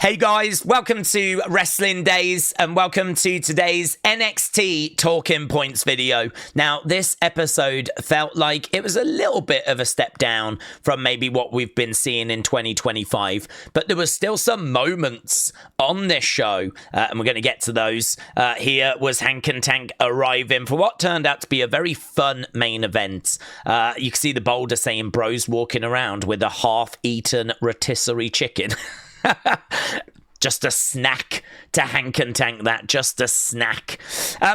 Hey guys, welcome to Wrestling Days and welcome to today's NXT Talking Points video. Now, this episode felt like it was a little bit of a step down from maybe what we've been seeing in 2025, but there was still some moments on this show, and we're going to get to those. Here was Hank and Tank arriving for what turned out to be a very fun main event. You can see the Boulder saying bros walking around with a half-eaten rotisserie chicken. Just a snack to Hank and Tank, that. Just a snack.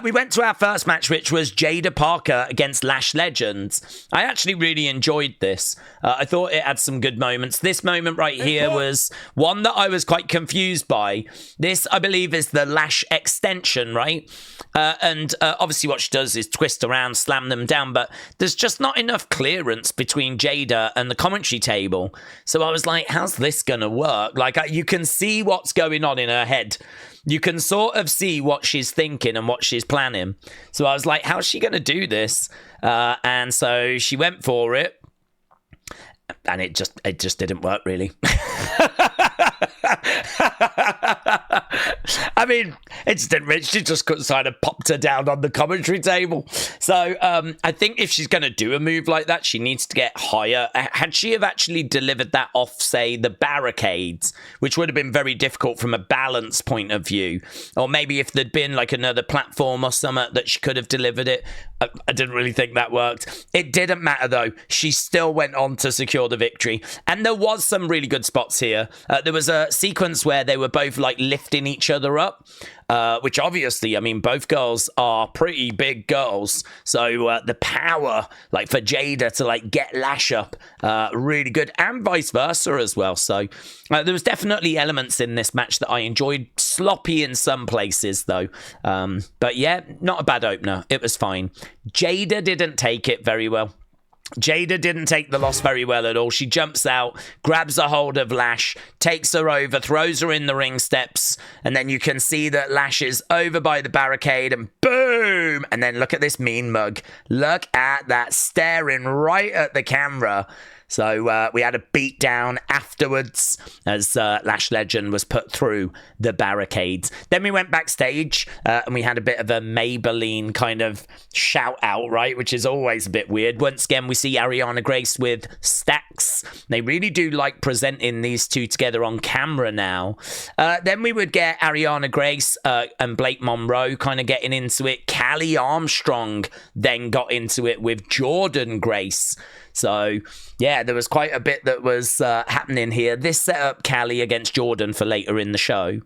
We went to our first match, which was Jaida Parker against Lash Legend. I actually really enjoyed this. I thought it had some good moments. This moment right here was one that I was quite confused by. This, I believe, is the Lash extension, right? And obviously what she does is twist around, slam them down, but there's just not enough clearance between Jaida and the commentary table. So I was like, how's this going to work? Like, you can see what's going on in her head. You can sort of see what she's thinking and what she's planning. So I was like, how's she going to do this? And so she went for it. And it just didn't work, really. I mean, it just didn't. She just kind of popped her down on the commentary table. So I think if she's going to do a move like that, she needs to get higher. Had she have actually delivered that off, say, the barricades, which would have been very difficult from a balance point of view, or maybe if there'd been like another platform or something that she could have delivered it, I didn't really think that worked. It didn't matter, though. She still went on to secure the victory. And there was some really good spots here. There was a sequence where they were both like lifting each other up, which obviously, I mean, both girls are pretty big girls. So the power, like for Jaida to like get Lash up, really good, and vice versa as well. So there was definitely elements in this match that I enjoyed. Sloppy in some places, though. But yeah, not a bad opener. It was fine. Jaida didn't take it very well. Jaida didn't take the loss very well at all. She jumps out, grabs a hold of Lash, takes her over, throws her in the ring steps, and then you can see that Lash is over by the barricade, and boom! And then look at this mean mug. Look at that, staring right at the camera. So we had a beatdown afterwards as Lash Legend was put through the barricades. Then we went backstage and we had a bit of a Maybelline kind of shout out, right? Which is always a bit weird. Once again, we see Jordynne Grace with Stacks. They really do like presenting these two together on camera now. Then we would get Jordynne Grace and Blake Monroe kind of getting into it. Callie Armstrong then got into it with Jordynne Grace. So, yeah, there was quite a bit that was happening here. This set up Callie against Jordynne for later in the show.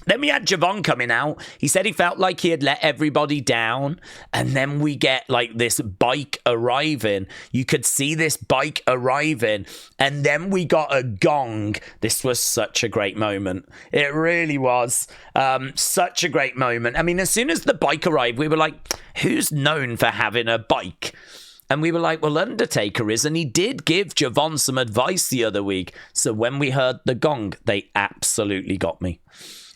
Then we had Javon coming out. He said he felt like he had let everybody down. And then we get like this bike arriving. You could see this bike arriving. And then we got a gong. This was such a great moment. It really was such a great moment. I mean, as soon as the bike arrived, we were like, who's known for having a bike? And we were like, well, Undertaker is, and he did give Javon some advice the other week. So when we heard the gong, they absolutely got me.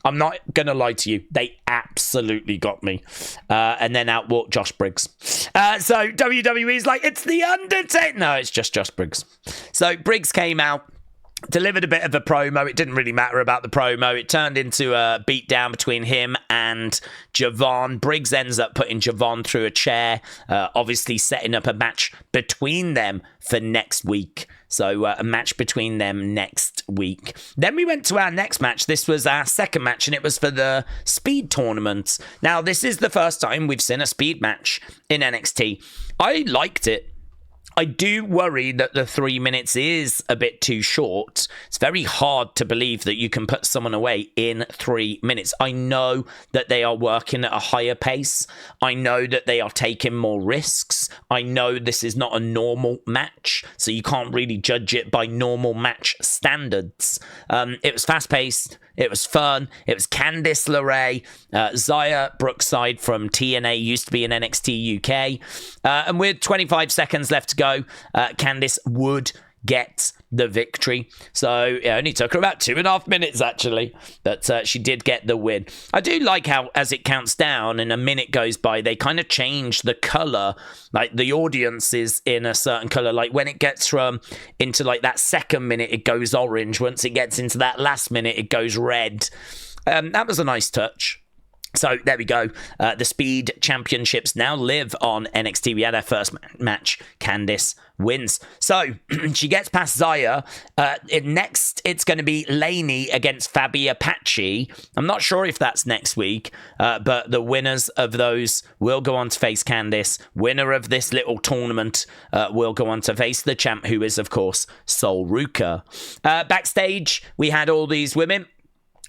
I'm not going to lie to you. They absolutely got me. And then out walked Josh Briggs. So WWE's like, it's the Undertaker. No, it's just Josh Briggs. So Briggs came out, delivered a bit of a promo. It didn't really matter about the promo. It turned into a beatdown between him and Javon. Briggs ends up putting Javon through a chair, obviously setting up a match between them for next week. So a match between them next week. Then we went to our next match. This was our second match, and it was for the Speed Tournament. Now, this is the first time we've seen a Speed match in NXT. I liked it. I do worry that the 3 minutes is a bit too short. It's very hard to believe that you can put someone away in 3 minutes. I know that they are working at a higher pace. I know that they are taking more risks. I know this is not a normal match, so you can't really judge it by normal match standards. It was fast-paced. It was fun. It was Candice LeRae, Xia Brookside from TNA, used to be in NXT UK. And with 25 seconds left to go, Candice would get the victory. So it only took her about 2.5 minutes, actually, but she did get the win. I do like how, as it counts down and a minute goes by, they kind of change the color. Like, the audience is in a certain color. Like, when it gets from into like that second minute, it goes orange. Once it gets into that last minute, it goes red. That was a nice touch. So there we go. The Speed Championships now live on NXT. We had our first match. Candice wins. So she gets past Xia. Next, it's going to be Lainey against Fabi Apache. I'm not sure if that's next week, but the winners of those will go on to face Candice. Winner of this little tournament will go on to face the champ, who is, of course, Sol Ruka. Backstage, we had all these women.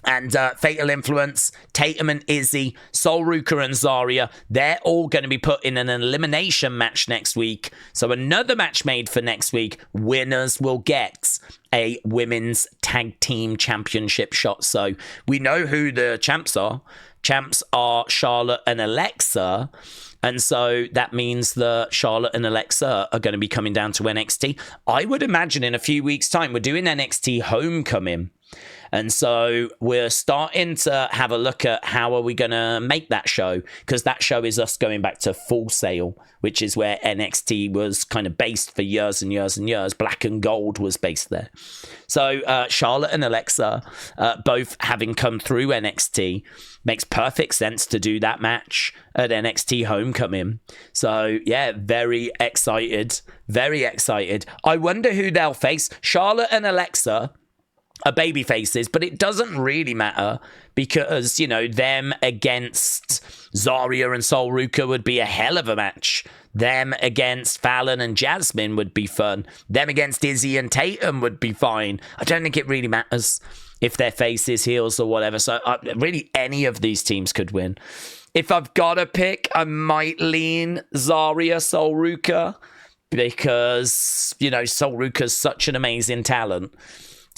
And Fatal Influence, Tatum and Izzi, Sol Ruka and Zarya, they're all going to be put in an elimination match next week. So another match made for next week. Winners will get a women's tag team championship shot. So we know who the champs are. Champs are Charlotte and Alexa. And so that means that Charlotte and Alexa are going to be coming down to NXT. I would imagine in a few weeks' time, we're doing NXT Homecoming. And so we're starting to have a look at how are we going to make that show, because that show is us going back to Full Sail, which is where NXT was kind of based for years and years and years. Black and Gold was based there. So Charlotte and Alexa, both having come through NXT, makes perfect sense to do that match at NXT Homecoming. So yeah, very excited. Very excited. I wonder who they'll face. Charlotte and Alexa are baby faces, but it doesn't really matter because, you know, them against Zarya and Sol Ruka would be a hell of a match. Them against Fallon and Jasmine would be fun. Them against Izzi and Tatum would be fine. I don't think it really matters if they're faces, heels, or whatever. So really any of these teams could win. If I've got to pick, I might lean Zarya, Sol Ruka, because, you know, Sol Ruka's such an amazing talent.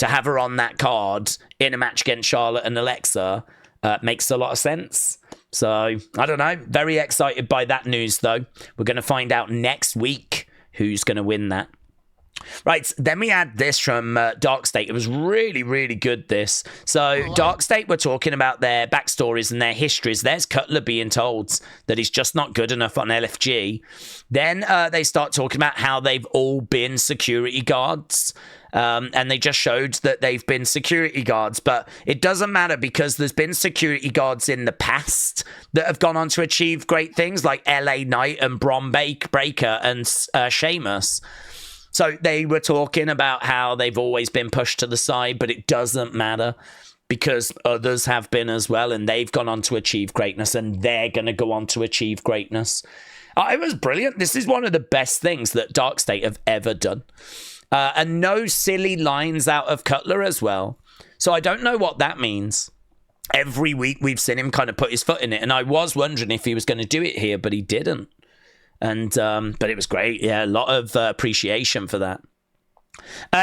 To have her on that card in a match against Charlotte and Alexa makes a lot of sense. So, I don't know. Very excited by that news, though. We're going to find out next week who's going to win that. Right, then we had this from Dark State. It was really, really good, this. So, Dark State were talking about their backstories and their histories. There's Cutler being told that he's just not good enough on LFG. Then they start talking about how they've all been security guards. And they just showed that they've been security guards. But it doesn't matter because there's been security guards in the past that have gone on to achieve great things like LA Knight and Bron Breakker and Sheamus. So they were talking about how they've always been pushed to the side, but it doesn't matter because others have been as well, and they've gone on to achieve greatness, and they're going to go on to achieve greatness. It was brilliant. This is one of the best things that Dark State have ever done. And no silly lines out of Cutler as well. So I don't know what that means. Every week we've seen him kind of put his foot in it, and I was wondering if he was going to do it here, but he didn't. And but it was great. Yeah, a lot of appreciation for that.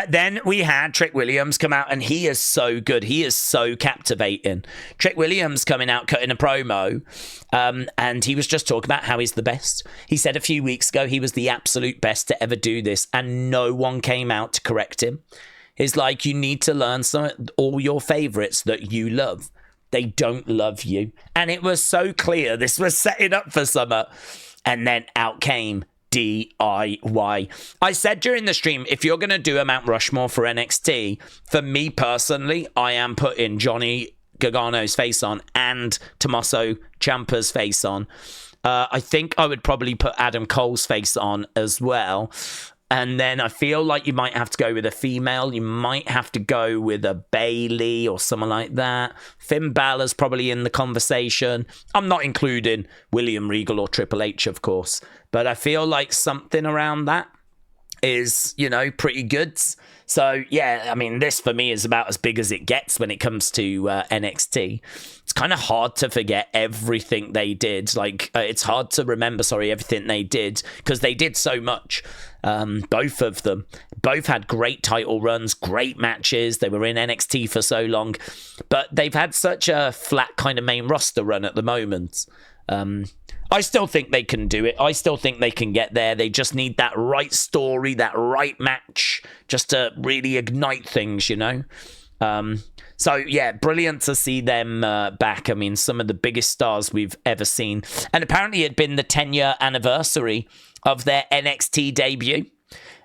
Then we had Trick WIlliams come out, and he is so good. He is so captivating. Trick WIlliams coming out, cutting a promo, and he was just talking about how he's the best. He said a few weeks ago he was the absolute best to ever do this, and no one came out to correct him. It's like, you need to learn all your favorites that you love. They don't love you. And it was so clear this was setting up for Summer. And then out came DIY. I said during the stream, if you're going to do a Mount Rushmore for NXT, for me personally, I am putting Johnny Gargano's face on and Tommaso Ciampa's face on. I think I would probably put Adam Cole's face on as well. And then I feel like you might have to go with a female. You might have to go with a Bayley or someone like that. Finn Balor's probably in the conversation. I'm not including William Regal or Triple H, of course. But I feel like something around that is, you know, pretty good. So, yeah, I mean, this for me is about as big as it gets when it comes to NXT. It's kind of hard to forget everything they did. Like, it's hard to remember, everything they did, because they did so much. Both of them. Both had great title runs, great matches. They were in NXT for so long. But they've had such a flat kind of main roster run at the moment. I still think they can do it. I still think they can get there. They just need that right story, that right match, just to really ignite things, you know? So, yeah, brilliant to see them back. I mean, some of the biggest stars we've ever seen. And apparently it had been the 10-year anniversary of their NXT debut.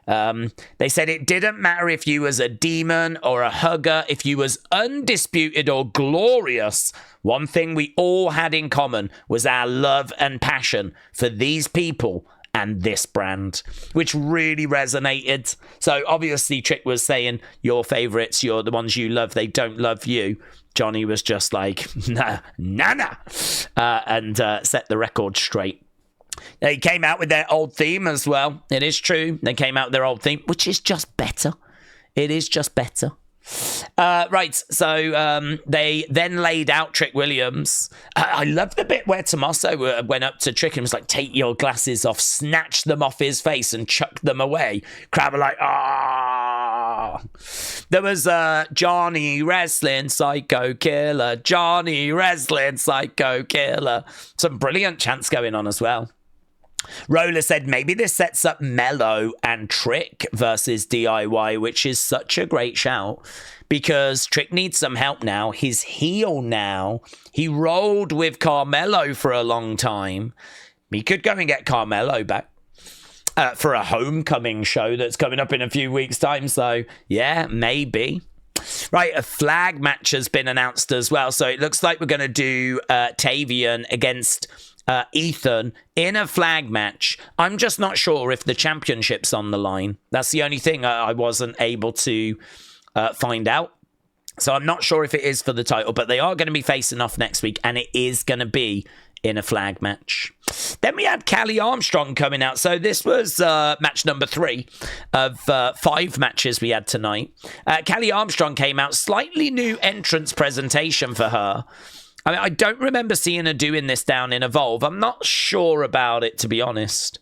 They said it didn't matter if you was a demon or a hugger, if you was undisputed or glorious. One thing we all had in common was our love and passion for these people and this brand, which really resonated. So obviously Trick was saying your favorites, you're the ones you love, they don't love you. Johnny was just like, nah, and set the record straight. They came out with their old theme as well. It is true. They came out with their old theme, which is just better. It is just better. Right, so they then laid out Trick WIlliams. I love the bit where Tommaso went up to Trick and was like, take your glasses off, snatched them off his face and chucked them away. Crowd were like, ah. There was Johnny Wrestling Psycho Killer, Johnny Wrestling Psycho Killer. Some brilliant chants going on as well. Roller said maybe this sets up Mello and Trick versus DIY, which is such a great shout because Trick needs some help now. He's heel now. He rolled with Carmelo for a long time. He could go and get Carmelo back for a homecoming show that's coming up in a few weeks' time. So, yeah, maybe. Right, a flag match has been announced as well. So it looks like we're going to do Tavion against Ethan in a flag match. I'm just not sure if the championship's on the line. That's the only thing I wasn't able to find out. So I'm not sure if it is for the title, but they are going to be facing off next week, and it is going to be in a flag match. Then we had Callie Armstrong coming out. So this was match number 3 of 5 matches we had tonight. Callie Armstrong came out, slightly new entrance presentation for her. I mean, I don't remember seeing her doing this down in Evolve. I'm not sure about it, to be honest.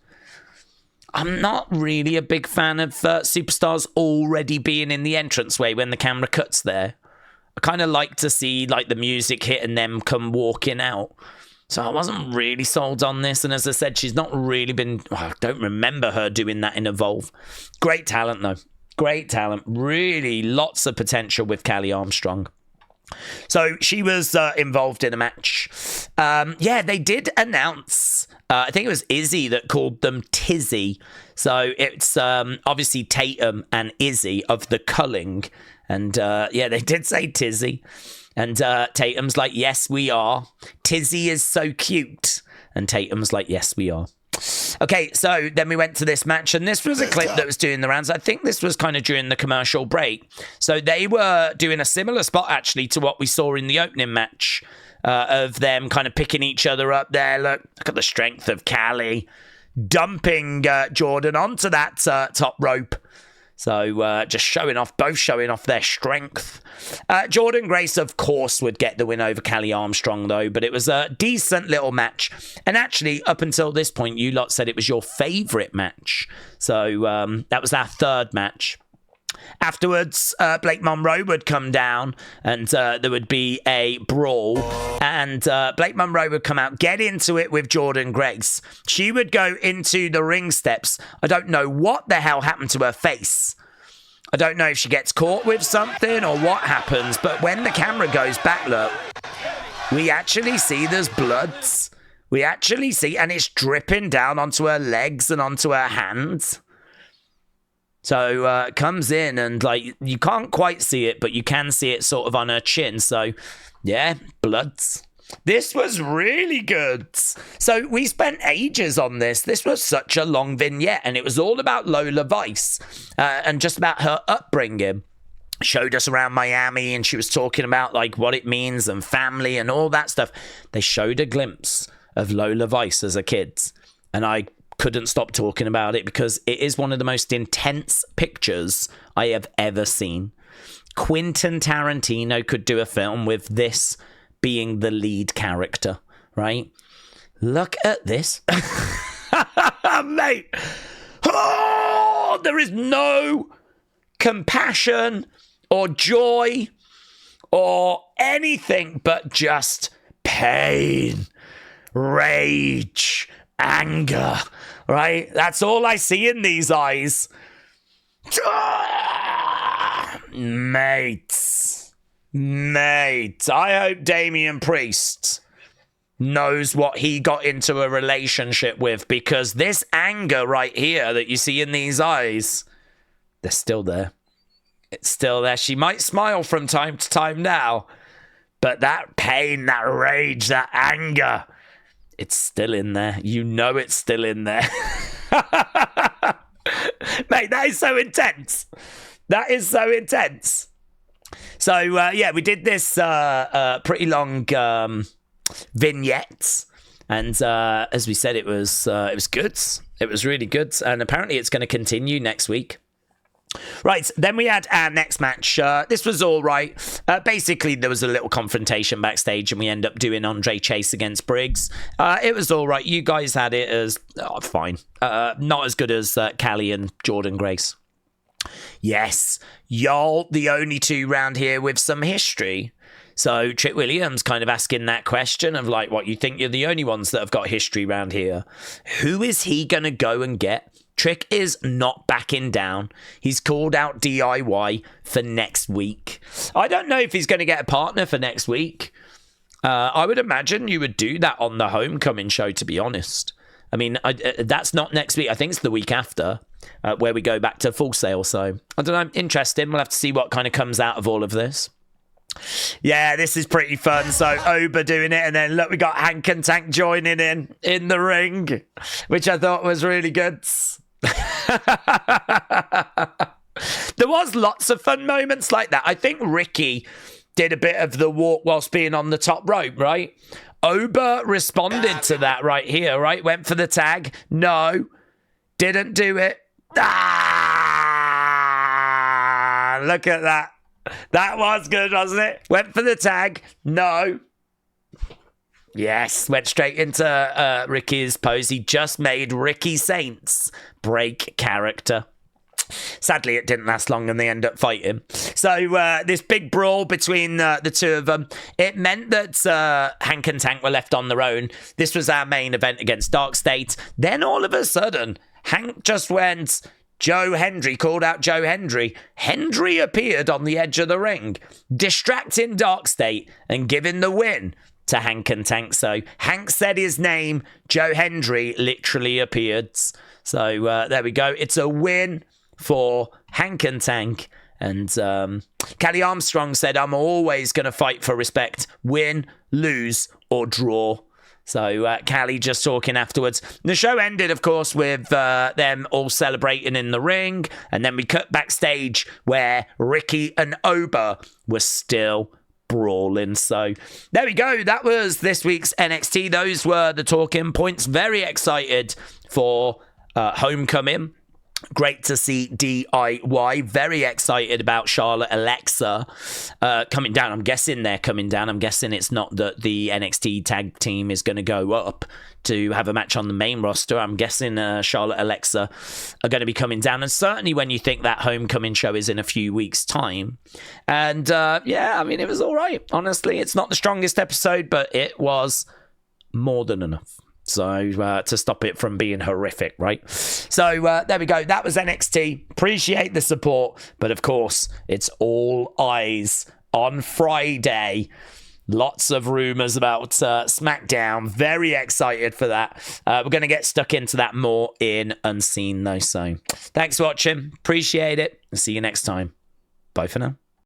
I'm not really a big fan of superstars already being in the entranceway when the camera cuts there. I kind of like to see like the music hit and them come walking out. So I wasn't really sold on this. And as I said, she's not really been... I don't remember her doing that in Evolve. Great talent, though. Great talent. Really lots of potential with Callie Armstrong. So she was involved in a match. Yeah, they did announce, I think it was Izzi that called them Tizzi. So it's obviously Tatum and Izzi of the culling. And yeah, they did say Tizzi. And Tatum's like, yes, we are. Tizzi is so cute. And Tatum's like, yes, we are. Okay, so then we went to this match, and this was a clip that was doing the rounds. I think this was kind of during the commercial break. So they were doing a similar spot, actually, to what we saw in the opening match of them kind of picking each other up there. Look at the strength of Callie dumping Jordynne onto that top rope. So just showing off, both showing off their strength. Jordynne Grace, of course, would get the win over Callie Armstrong, though. But it was a decent little match. And actually, up until this point, you lot said it was your favourite match. So that was our third match. Afterwards, Blake Monroe would come down and there would be a brawl. And Blake Monroe would come out, get into it with Jordynne Grace. She would go into the ring steps. I don't know what the hell happened to her face. I don't know if she gets caught with something or what happens. But when the camera goes back, look, we actually see there's bloods. We actually see, and it's dripping down onto her legs and onto her hands. So it comes in and like you can't quite see it, but you can see it sort of on her chin. So yeah, bloods. This was really good. So we spent ages on this. This was such a long vignette, and it was all about Lola Vice and just about her upbringing. Showed us around Miami, and she was talking about like what it means and family and all that stuff. They showed a glimpse of Lola Vice as a kid, and I couldn't stop talking about it because it is one of the most intense pictures I have ever seen. Quentin Tarantino could do a film with this being the lead character, right? Look at this. Mate. Oh, there is no compassion or joy or anything but just pain. rage, anger, right? That's all I see in these eyes. Mate, I hope Damian Priest knows what he got into a relationship with, because this anger right here that you see in these eyes, they're still there. It's still there. She might smile from time to time now, but that pain, that rage, that anger, it's still in there. You know it's still in there. Mate, that is so intense. That is so intense. So, yeah, we did this pretty long vignette. And as we said, it was good. It was really good. And apparently it's going to continue next week. Right, then we had our next match. This was all right. Basically, there was a little confrontation backstage, and we end up doing Andre Chase against Briggs. It was all right. You guys had it as fine. Not as good as Callie and Jordynne Grace. Yes, y'all the only two round here with some history. So Trick WIlliams kind of asking that question of like, what, you think you're the only ones that have got history round here? Who is he going to go and get? Trick is not backing down. He's called out DIY for next week. I don't know if he's going to get a partner for next week. I would imagine you would do that on the homecoming show, to be honest. I mean, that's not next week. I think it's the week after, where we go back to Full Sail. So, I don't know. Interesting. We'll have to see what kind of comes out of all of this. Yeah, this is pretty fun. So Oba doing it, and then look, we got Hank and Tank joining in the ring, which I thought was really good. There was lots of fun moments like that. I think Ricky did a bit of the walk whilst being on the top rope, right? Oba responded to that right here, right? Went for the tag. No, didn't do it. Ah, look at that. That was good, wasn't it? Went for the tag. No. Yes, went straight into Ricky's pose. He just made Ricky Saints break character. Sadly, it didn't last long and they end up fighting. So this big brawl between the two of them, it meant that Hank and Tank were left on their own. This was our main event against Dark State. Then all of a sudden, Hank just went... Hendry called out Hendry. Hendry appeared on the edge of the ring, distracting Dark State and giving the win to Hank and Tank. So Hank said his name, Hendry literally appeared. So there we go. It's a win for Hank and Tank. And Callie Armstrong said, I'm always going to fight for respect, win, lose, or draw. So Callie just talking afterwards. The show ended, of course, with them all celebrating in the ring. And then we cut backstage where Ricky and Oba were still brawling. So there we go. That was this week's NXT. Those were the talking points. Very excited for Homecoming. Great to see DIY. Very excited about Charlotte Alexa coming down. I'm guessing they're coming down. I'm guessing it's not that the NXT tag team is going to go up to have a match on the main roster. I'm guessing Charlotte Alexa are going to be coming down. And certainly when you think that Homecoming show is in a few weeks' time. And yeah, I mean, it was all right. Honestly, it's not the strongest episode, but it was more than enough. So to stop it from being horrific, right? So there we go. That was NXT. Appreciate the support. But of course, it's all eyes on Friday. Lots of rumors about SmackDown. Very excited for that. We're going to get stuck into that more in Unseen, though. So thanks for watching. Appreciate it. See you next time. Bye for now.